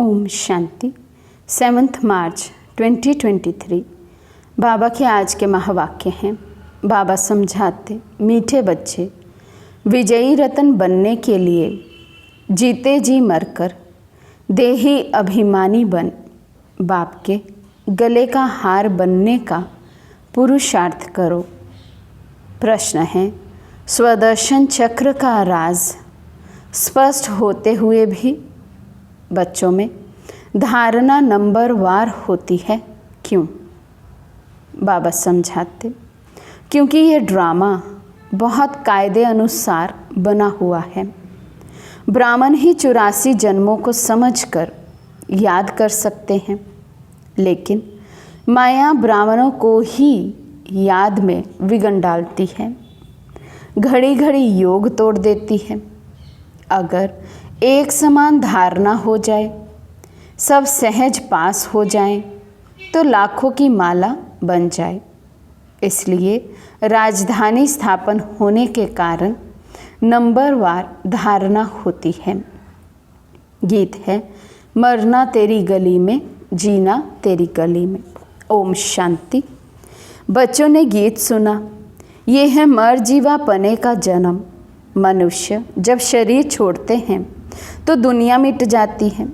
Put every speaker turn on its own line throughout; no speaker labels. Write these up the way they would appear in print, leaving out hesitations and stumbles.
ओम शांति। 7 मार्च 2023 बाबा के आज के महावाक्य हैं। बाबा समझाते, मीठे बच्चे, विजयी रतन बनने के लिए जीते जी मरकर देही अभिमानी बन बाप के गले का हार बनने का पुरुषार्थ करो। प्रश्न है, स्वदर्शन चक्र का राज स्पष्ट होते हुए भी बच्चों में धारणा नंबरवार होती है, क्यों? बाबा समझाते, क्योंकि ये ड्रामा बहुत कायदे अनुसार बना हुआ है। ब्राह्मण ही 84 जन्मों को समझकर याद कर सकते हैं, लेकिन माया ब्राह्मणों को ही याद में विघ्न डालती है, घड़ी घड़ी योग तोड़ देती है। अगर एक समान धारणा हो जाए, सब सहज पास हो जाए, तो लाखों की माला बन जाए। इसलिए राजधानी स्थापन होने के कारण नंबरवार धारणा होती है। गीत है, मरना तेरी गली में, जीना तेरी गली में। ओम शांति। बच्चों ने गीत सुना, ये है मर जीवा पने का जन्म। मनुष्य जब शरीर छोड़ते हैं तो दुनिया मिट जाती है,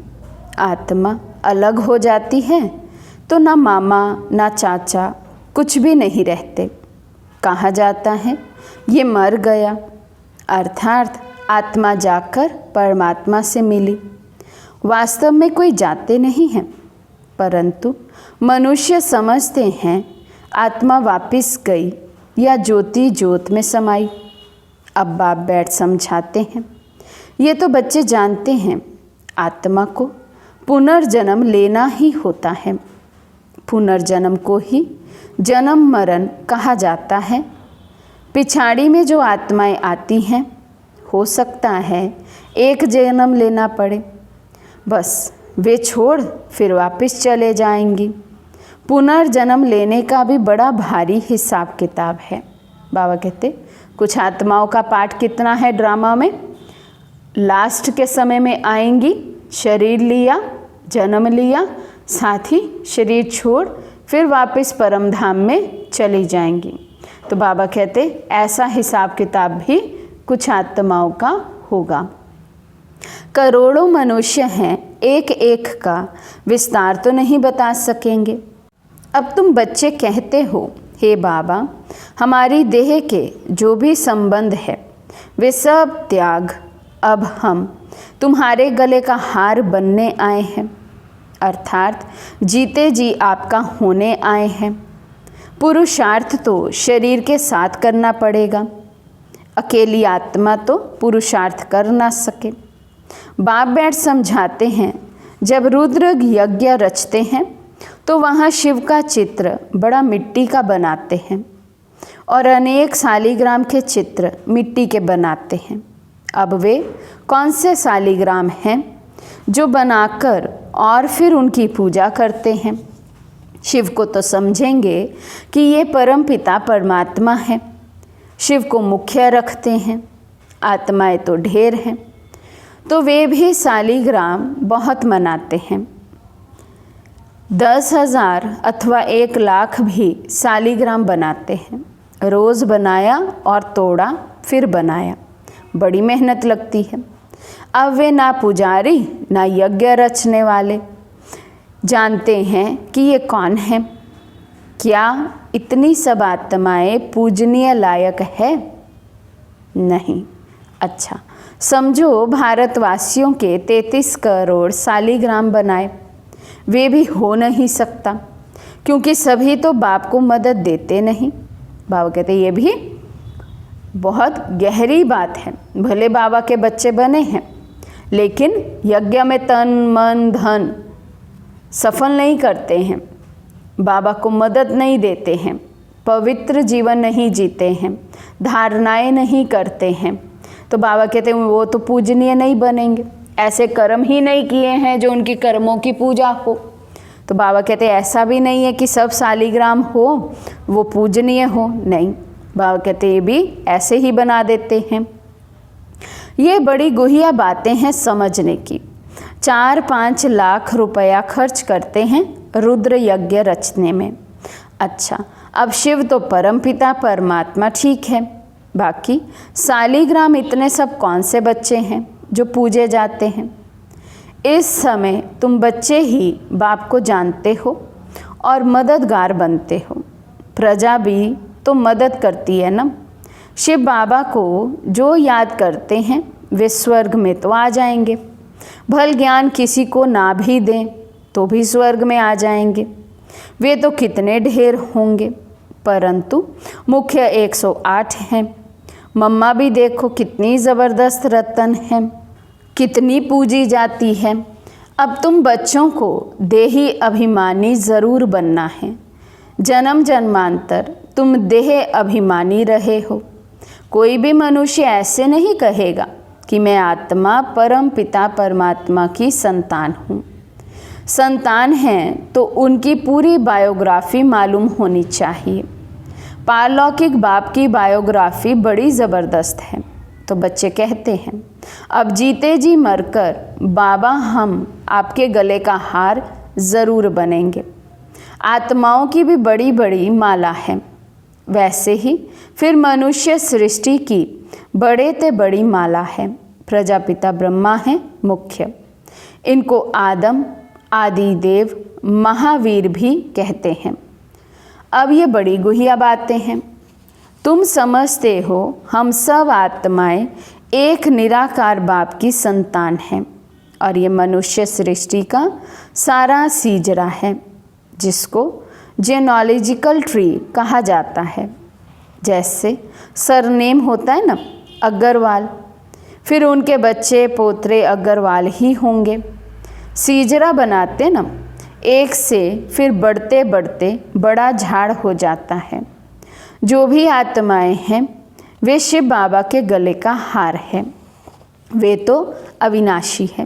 आत्मा अलग हो जाती है, तो ना मामा ना चाचा कुछ भी नहीं रहते। कहा जाता है ये मर गया, अर्थात आत्मा जाकर परमात्मा से मिली। वास्तव में कोई जाते नहीं हैं, परंतु मनुष्य समझते हैं आत्मा वापिस गई या ज्योति ज्योत में समाई। अब बाप बैठ समझाते हैं, ये तो बच्चे जानते हैं आत्मा को पुनर्जन्म लेना ही होता है। पुनर्जन्म को ही जन्म मरण कहा जाता है। पिछाड़ी में जो आत्माएं आती हैं, हो सकता है एक जन्म लेना पड़े, बस वे छोड़ फिर वापस चले जाएंगी। पुनर्जन्म लेने का भी बड़ा भारी हिसाब किताब है। बाबा कहते, कुछ आत्माओं का पाठ कितना है ड्रामा में, लास्ट के समय में आएंगी, शरीर लिया, जन्म लिया, साथ ही शरीर छोड़ फिर वापस परम धाम में चली जाएंगी। तो बाबा कहते ऐसा हिसाब किताब भी कुछ आत्माओं का होगा। करोड़ों मनुष्य हैं, एक एक का विस्तार तो नहीं बता सकेंगे। अब तुम बच्चे कहते हो, हे बाबा, हमारी देह के जो भी संबंध है वे सब त्याग, अब हम तुम्हारे गले का हार बनने आए हैं, अर्थात जीते जी आपका होने आए हैं। पुरुषार्थ तो शरीर के साथ करना पड़ेगा, अकेली आत्मा तो पुरुषार्थ कर ना सके। बाप बैठ समझाते हैं, जब रुद्र यज्ञ रचते हैं तो वहाँ शिव का चित्र बड़ा मिट्टी का बनाते हैं और अनेक शालिग्राम के चित्र मिट्टी के बनाते हैं। अब वे कौन से शालिग्राम हैं जो बनाकर और फिर उनकी पूजा करते हैं? शिव को तो समझेंगे कि ये परम पिता परमात्मा है, शिव को मुख्य रखते हैं, आत्माएं तो ढेर हैं, तो वे भी शालिग्राम बहुत मनाते हैं। 10,000 अथवा 1,00,000 भी शालिग्राम बनाते हैं। रोज़ बनाया और तोड़ा फिर बनाया, बड़ी मेहनत लगती है। अब वे ना पुजारी ना यज्ञ रचने वाले जानते हैं कि ये कौन है। क्या इतनी सब आत्माएं पूजनीय लायक है? नहीं। अच्छा, समझो भारतवासियों के 33 करोड़ शालिग्राम बनाए, वे भी हो नहीं सकता, क्योंकि सभी तो बाप को मदद देते नहीं। बाबा कहते ये भी बहुत गहरी बात है। भले बाबा के बच्चे बने हैं, लेकिन यज्ञ में तन मन धन सफल नहीं करते हैं, बाबा को मदद नहीं देते हैं, पवित्र जीवन नहीं जीते हैं, धारणाएं नहीं करते हैं, तो बाबा कहते हैं वो तो पूजनीय नहीं बनेंगे, ऐसे कर्म ही नहीं किए हैं जो उनकी कर्मों की पूजा हो। तो बाबा कहते हैं ऐसा भी नहीं है कि सब शालिग्राम हो वो पूजनीय हो, नहीं। बाबा कहते ये भी ऐसे ही बना देते हैं। ये बड़ी गुहिया बातें हैं समझने की। 4-5 लाख रुपया खर्च करते हैं रुद्र यज्ञ रचने में। अच्छा, अब शिव तो परमपिता परमात्मा ठीक है, बाकी सालीग्राम इतने सब कौन से बच्चे हैं जो पूजे जाते हैं? इस समय तुम बच्चे ही बाप को जानते हो और मददगार बनते हो। प्रजा भी तो मदद करती है ना। शिव बाबा को जो याद करते हैं वे स्वर्ग में तो आ जाएंगे। भल ज्ञान किसी को ना भी दें तो भी स्वर्ग में आ जाएंगे। वे तो कितने ढेर होंगे, परंतु मुख्य 108 हैं। मम्मा भी देखो कितनी ज़बरदस्त रतन है, कितनी पूजी जाती है। अब तुम बच्चों को देही अभिमानी ज़रूर बनना है। जन्म जन्मांतर तुम देह अभिमानी रहे हो। कोई भी मनुष्य ऐसे नहीं कहेगा कि मैं आत्मा परम पिता परमात्मा की संतान हूँ। संतान हैं तो उनकी पूरी बायोग्राफी मालूम होनी चाहिए। पारलौकिक बाप की बायोग्राफी बड़ी ज़बरदस्त है। तो बच्चे कहते हैं, अब जीते जी मरकर बाबा हम आपके गले का हार ज़रूर बनेंगे। आत्माओं की भी बड़ी बड़ी माला है। वैसे ही फिर मनुष्य सृष्टि की बड़े ते बड़ी माला है। प्रजापिता ब्रह्मा है मुख्य। इनको आदम, आदि देव, महावीर भी कहते हैं। अब ये बड़ी गुहिया बातें हैं। तुम समझते हो हम सब आत्माएं एक निराकार बाप की संतान हैं और ये मनुष्य सृष्टि का सारा सीजरा है, जिसको जेनोलॉजिकल ट्री कहा जाता है। जैसे सरनेम होता है ना अग्रवाल, फिर उनके बच्चे पोतरे अग्रवाल ही होंगे। सीजरा बनाते ना, एक से फिर बढ़ते बढ़ते बड़ा झाड़ हो जाता है। जो भी आत्माएं हैं वे शिव बाबा के गले का हार है। वे तो अविनाशी है।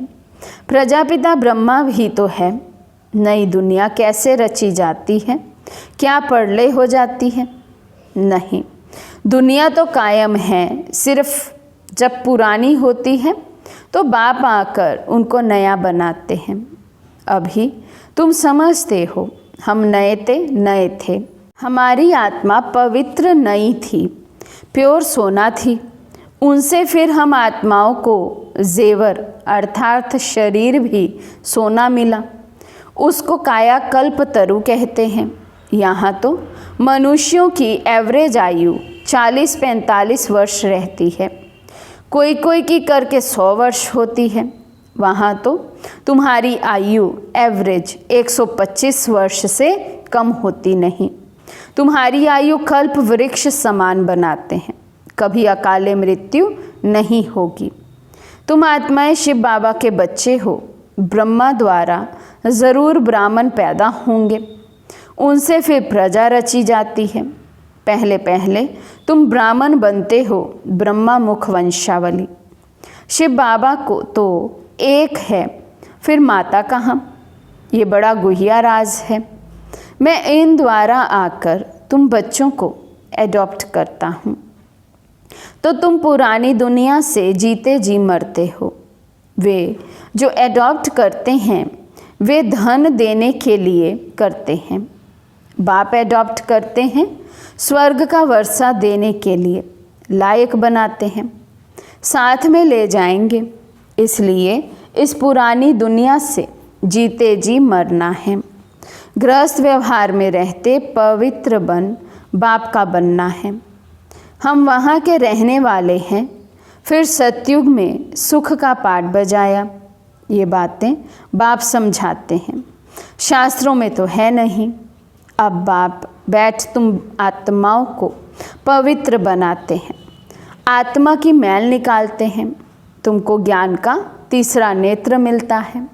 प्रजापिता ब्रह्मा भी तो है। नई दुनिया कैसे रची जाती है? क्या प्रलय हो जाती है? नहीं, दुनिया तो कायम है। सिर्फ जब पुरानी होती है तो बाप आकर उनको नया बनाते हैं। अभी तुम समझते हो हम नए थे। हमारी आत्मा पवित्र नई थी, प्योर सोना थी। उनसे फिर हम आत्माओं को जेवर अर्थात शरीर भी सोना मिला। उसको काया कल्प तरु कहते हैं। यहाँ तो मनुष्यों की एवरेज आयु 40-45 वर्ष रहती है। कोई कोई की करके 100 वर्ष होती है। वहाँ तो तुम्हारी आयु एवरेज 125 वर्ष से कम होती नहीं। तुम्हारी आयु कल्प वृक्ष समान बनाते हैं। कभी अकाले मृत्यु नहीं होगी। तुम आत्माएं शिव बाबा के बच्चे हो। ब्रह्मा द्वारा ज़रूर ब्राह्मण पैदा होंगे। उनसे फिर प्रजा रची जाती है। पहले पहले तुम ब्राह्मण बनते हो, ब्रह्मा मुख वंशावली। शिव बाबा को तो एक है, फिर माता कहाँ? ये बड़ा गुहिया राज है। मैं इन द्वारा आकर तुम बच्चों को एडॉप्ट करता हूँ। तो तुम पुरानी दुनिया से जीते जी मरते हो। वे जो एडॉप्ट करते हैं वे धन देने के लिए करते हैं। बाप एडॉप्ट करते हैं स्वर्ग का वर्षा देने के लिए, लायक बनाते हैं, साथ में ले जाएंगे। इसलिए इस पुरानी दुनिया से जीते जी मरना है। गृहस्थ व्यवहार में रहते पवित्र बन बाप का बनना है। हम वहाँ के रहने वाले हैं। फिर सतयुग में सुख का पाठ बजाया। ये बातें बाप समझाते हैं, शास्त्रों में तो है नहीं। अब बाप बैठ तुम आत्माओं को पवित्र बनाते हैं, आत्मा की मैल निकालते हैं। तुमको ज्ञान का तीसरा नेत्र मिलता है।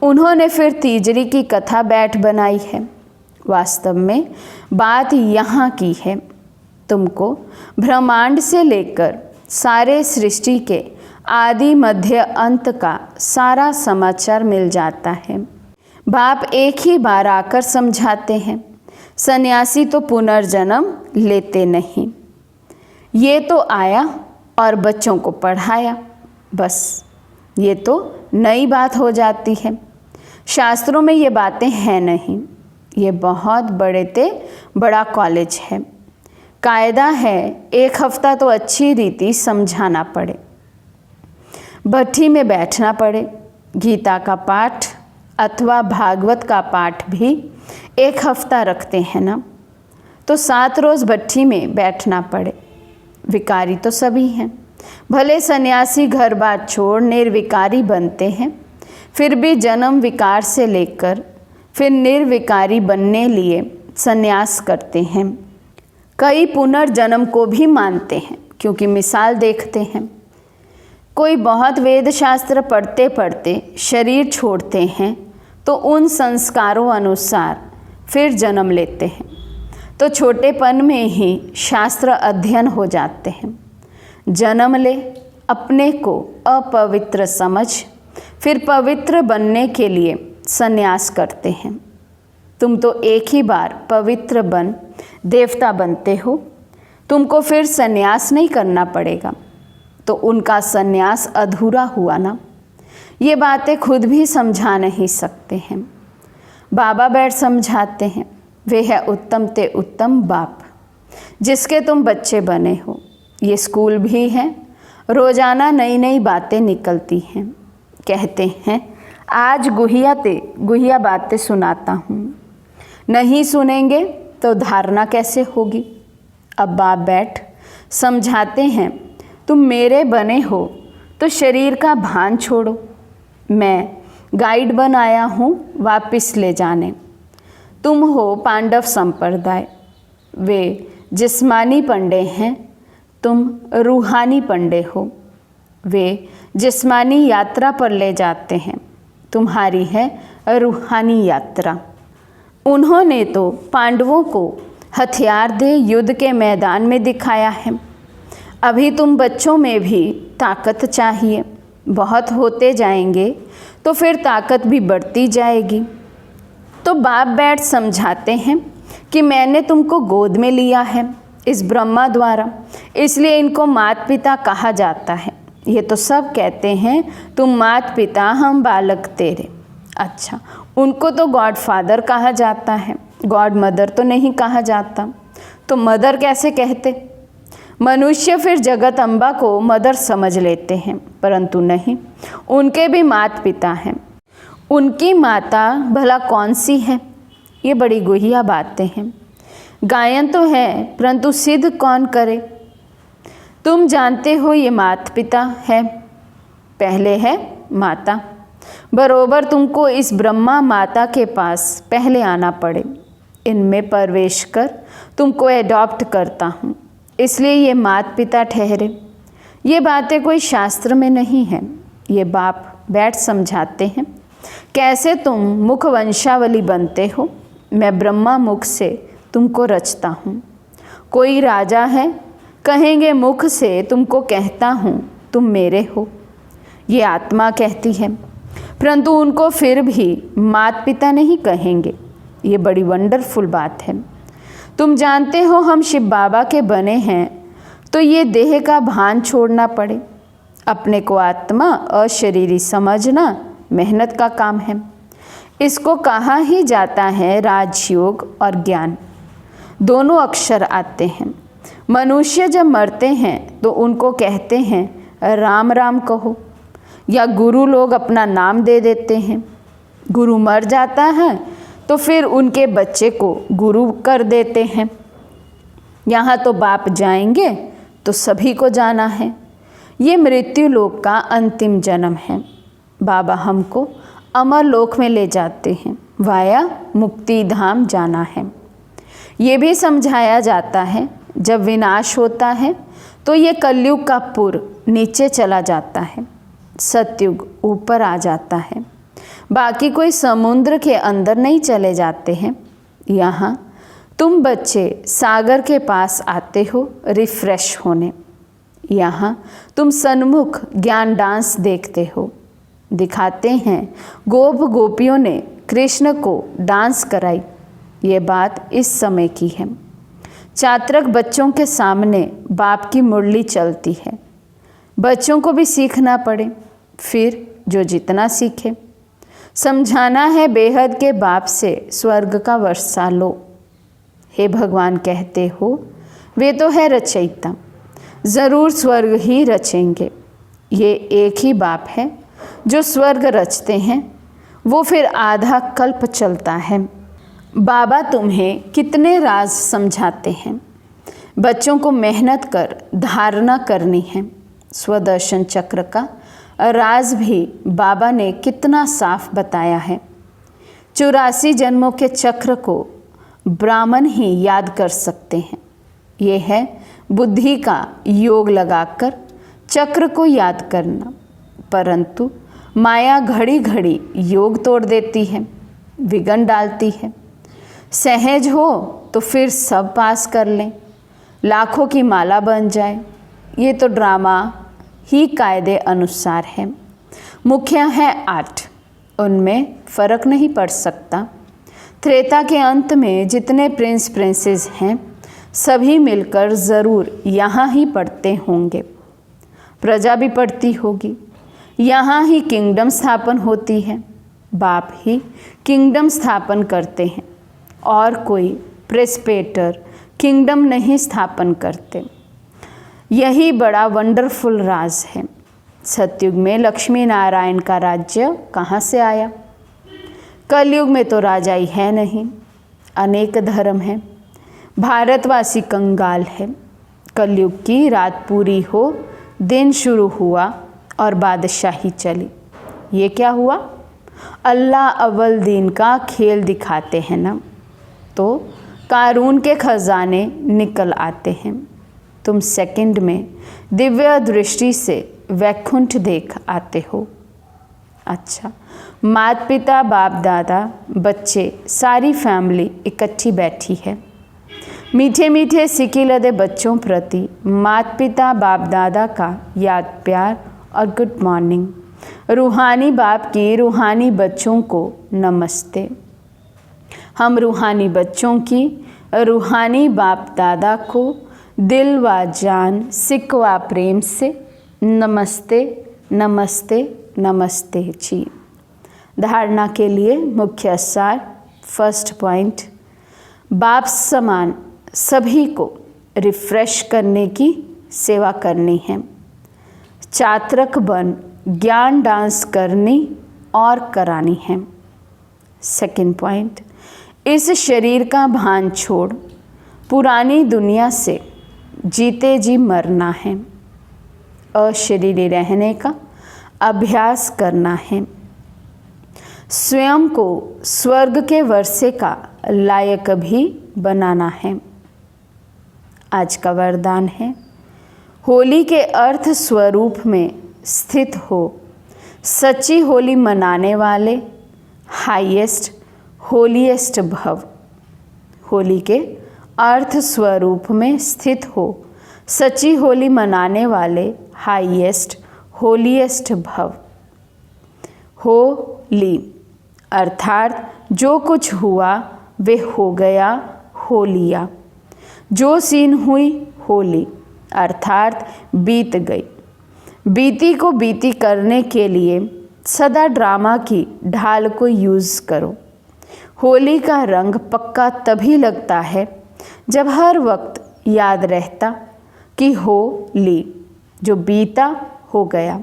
उन्होंने फिर तीजरी की कथा बैठ बनाई है। वास्तव में बात यहाँ की है। तुमको ब्रह्मांड से लेकर सारे सृष्टि के आदि मध्य अंत का सारा समाचार मिल जाता है। बाप एक ही बार आकर समझाते हैं। सन्यासी तो पुनर्जन्म लेते नहीं। ये तो आया और बच्चों को पढ़ाया, बस ये तो नई बात हो जाती है। शास्त्रों में ये बातें हैं नहीं। ये बहुत बड़ा कॉलेज है। कायदा है 1 हफ्ता तो अच्छी रीति समझाना पड़े, भट्ठी में बैठना पड़े। गीता का पाठ अथवा भागवत का पाठ भी 1 हफ्ता रखते हैं ना, तो 7 रोज़ भट्ठी में बैठना पड़े। विकारी तो सभी हैं, भले सन्यासी घर बार छोड़ निर्विकारी बनते हैं, फिर भी जन्म विकार से लेकर फिर निर्विकारी बनने लिए सन्यास करते हैं। कई पुनर्जन्म को भी मानते हैं, क्योंकि मिसाल देखते हैं। कोई बहुत वेद शास्त्र पढ़ते पढ़ते शरीर छोड़ते हैं तो उन संस्कारों अनुसार फिर जन्म लेते हैं, तो छोटेपन में ही शास्त्र अध्ययन हो जाते हैं। जन्म ले, अपने को अपवित्र समझ, फिर पवित्र बनने के लिए संन्यास करते हैं। तुम तो एक ही बार पवित्र बन देवता बनते हो, तुमको फिर संन्यास नहीं करना पड़ेगा, तो उनका संन्यास अधूरा हुआ ना। ये बातें खुद भी समझा नहीं सकते हैं, बाबा बैठ समझाते हैं। वे है उत्तम ते उत्तम बाप, जिसके तुम बच्चे बने हो। ये स्कूल भी है, रोज़ाना नई नई बातें निकलती हैं। कहते हैं आज गुहिया बातें सुनाता हूँ, नहीं सुनेंगे तो धारणा कैसे होगी। अब बाप बैठ समझाते हैं, तुम मेरे बने हो तो शरीर का भान छोड़ो। मैं गाइड बनाया हूँ वापस ले जाने। तुम हो पांडव संप्रदाय, वे जिस्मानी पंडे हैं, तुम रूहानी पंडे हो। वे जिस्मानी यात्रा पर ले जाते हैं, तुम्हारी है रूहानी यात्रा। उन्होंने तो पांडवों को हथियार दे युद्ध के मैदान में दिखाया है। अभी तुम बच्चों में भी ताकत चाहिए, बहुत होते जाएंगे तो फिर ताकत भी बढ़ती जाएगी। तो बाप बैठ समझाते हैं कि मैंने तुमको गोद में लिया है इस ब्रह्मा द्वारा, इसलिए इनको माता पिता कहा जाता है। ये तो सब कहते हैं तुम माता पिता, हम बालक तेरे। अच्छा, उनको तो गॉड फादर कहा जाता है, गॉड मदर तो नहीं कहा जाता। तो मदर कैसे कहते? मनुष्य फिर जगत अम्बा को मदर समझ लेते हैं, परंतु नहीं, उनके भी माता पिता हैं। उनकी माता भला कौन सी है? ये बड़ी गुहिया बातें हैं। गायन तो है, परंतु सिद्ध कौन करे? तुम जानते हो ये माता पिता है, पहले है माता। बरोबर तुमको इस ब्रह्मा माता के पास पहले आना पड़े। इनमें प्रवेश कर तुमको एडॉप्ट करता हूँ, इसलिए ये माता पिता ठहरे। ये बातें कोई शास्त्र में नहीं है, ये बाप बैठ समझाते हैं। कैसे तुम मुख वंशावली बनते हो, मैं ब्रह्मा मुख से तुमको रचता हूँ। कोई राजा है, कहेंगे मुख से तुमको कहता हूँ तुम मेरे हो, ये आत्मा कहती है, परंतु उनको फिर भी माता पिता नहीं कहेंगे। ये बड़ी वंडरफुल बात है। तुम जानते हो हम शिव बाबा के बने हैं, तो ये देह का भान छोड़ना पड़े। अपने को आत्मा अशरीरी समझना मेहनत का काम है। इसको कहा ही जाता है राजयोग और ज्ञान, दोनों अक्षर आते हैं। मनुष्य जब मरते हैं तो उनको कहते हैं राम राम कहो, या गुरु लोग अपना नाम दे देते हैं। गुरु मर जाता है तो फिर उनके बच्चे को गुरु कर देते हैं। यहाँ तो बाप जाएंगे तो सभी को जाना है। ये मृत्यु लोक का अंतिम जन्म है। बाबा हमको अमर लोक में ले जाते हैं, वाया मुक्ति धाम जाना है। ये भी समझाया जाता है जब विनाश होता है तो ये कलयुग का पुर नीचे चला जाता है, सतयुग ऊपर आ जाता है। बाकी कोई समुद्र के अंदर नहीं चले जाते हैं। यहाँ तुम बच्चे सागर के पास आते हो रिफ्रेश होने। यहाँ तुम सन्मुख ज्ञान डांस देखते हो। दिखाते हैं गोप गोपियों ने कृष्ण को डांस कराई। ये बात इस समय की है। चात्रक बच्चों के सामने बाप की मुरली चलती है। बच्चों को भी सीखना पड़े, फिर जो जितना सीखे। समझाना है बेहद के बाप से स्वर्ग का वर्षा लो। हे भगवान कहते हो वे तो है रचयिता, ज़रूर स्वर्ग ही रचेंगे। ये एक ही बाप है जो स्वर्ग रचते हैं, वो फिर आधा कल्प चलता है। बाबा तुम्हें कितने राज समझाते हैं। बच्चों को मेहनत कर धारणा करनी है। स्वदर्शन चक्र का राज भी बाबा ने कितना साफ बताया है। 84 जन्मों के चक्र को ब्राह्मण ही याद कर सकते हैं। ये है बुद्धि का योग लगाकर चक्र को याद करना, परंतु माया घड़ी घड़ी योग तोड़ देती है, विघ्न डालती है। सहज हो तो फिर सब पास कर लें, लाखों की माला बन जाए। ये तो ड्रामा ही कायदे अनुसार है। मुख्य है 8, उनमें फर्क नहीं पड़ सकता। त्रेता के अंत में जितने प्रिंस प्रिंसेस हैं सभी मिलकर ज़रूर यहाँ ही पढ़ते होंगे। प्रजा भी पढ़ती होगी। यहाँ ही किंगडम स्थापन होती है। बाप ही किंगडम स्थापन करते हैं और कोई प्रेस्पेटर किंगडम नहीं स्थापन करते। यही बड़ा वंडरफुल राज है। सतयुग में लक्ष्मी नारायण का राज्य कहाँ से आया? कलयुग में तो राजा ही है नहीं, अनेक धर्म हैं। भारतवासी कंगाल है। कलयुग की रात पूरी हो, दिन शुरू हुआ और बादशाही चली। ये क्या हुआ? अल्लाह अव्वल दिन का खेल दिखाते हैं ना, तो कारून के खजाने निकल आते हैं। तुम सेकंड में दिव्य दृष्टि से वैकुंठ देख आते हो। अच्छा, माता पिता बाप दादा बच्चे सारी फैमिली इकट्ठी बैठी है। मीठे मीठे सिक्के लदे बच्चों प्रति माता पिता बाप दादा का याद प्यार और गुड मॉर्निंग। रूहानी बाप की रूहानी बच्चों को नमस्ते। हम रूहानी बच्चों की रूहानी बाप दादा को दिल व जान सिक व प्रेम से नमस्ते नमस्ते नमस्ते जी। धारणा के लिए मुख्य सार। फर्स्ट पॉइंट, बाप समान सभी को रिफ्रेश करने की सेवा करनी है। चात्रक बन ज्ञान डांस करनी और करानी है। सेकंड पॉइंट, इस शरीर का भान छोड़ पुरानी दुनिया से जीते जी मरना है। अशरीरी रहने का अभ्यास करना है। स्वयं को स्वर्ग के वर्षे का लायक भी बनाना है। आज का वरदान है, होली के अर्थ स्वरूप में स्थित हो सच्ची होली मनाने वाले हाईएस्ट होलीएस्ट भव। होली के अर्थ स्वरूप में स्थित हो सच्ची होली मनाने वाले हाईएस्ट होलीएस्ट भव। होली अर्थात जो कुछ हुआ वे हो गया, हो लिया। जो सीन हुई होली अर्थात बीत गई। बीती को बीती करने के लिए सदा ड्रामा की ढाल को यूज़ करो। होली का रंग पक्का तभी लगता है जब हर वक्त याद रहता कि हो ली, जो बीता हो गया।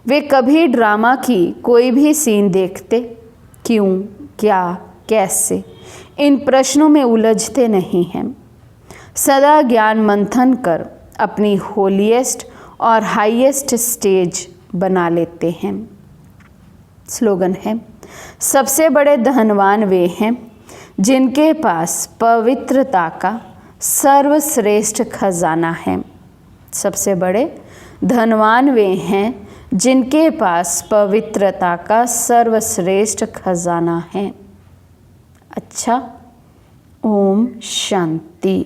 वे कभी ड्रामा की कोई भी सीन देखते, क्यों, क्या, कैसे, इन प्रश्नों में उलझते नहीं हैं। सदा ज्ञान मंथन कर अपनी होलीएस्ट और हाईएस्ट स्टेज बना लेते हैं। स्लोगन है, सबसे बड़े धनवान वे हैं जिनके पास पवित्रता का सर्वश्रेष्ठ खजाना है। सबसे बड़े धनवान वे हैं जिनके पास पवित्रता का सर्वश्रेष्ठ खजाना है। अच्छा, ओम शांति।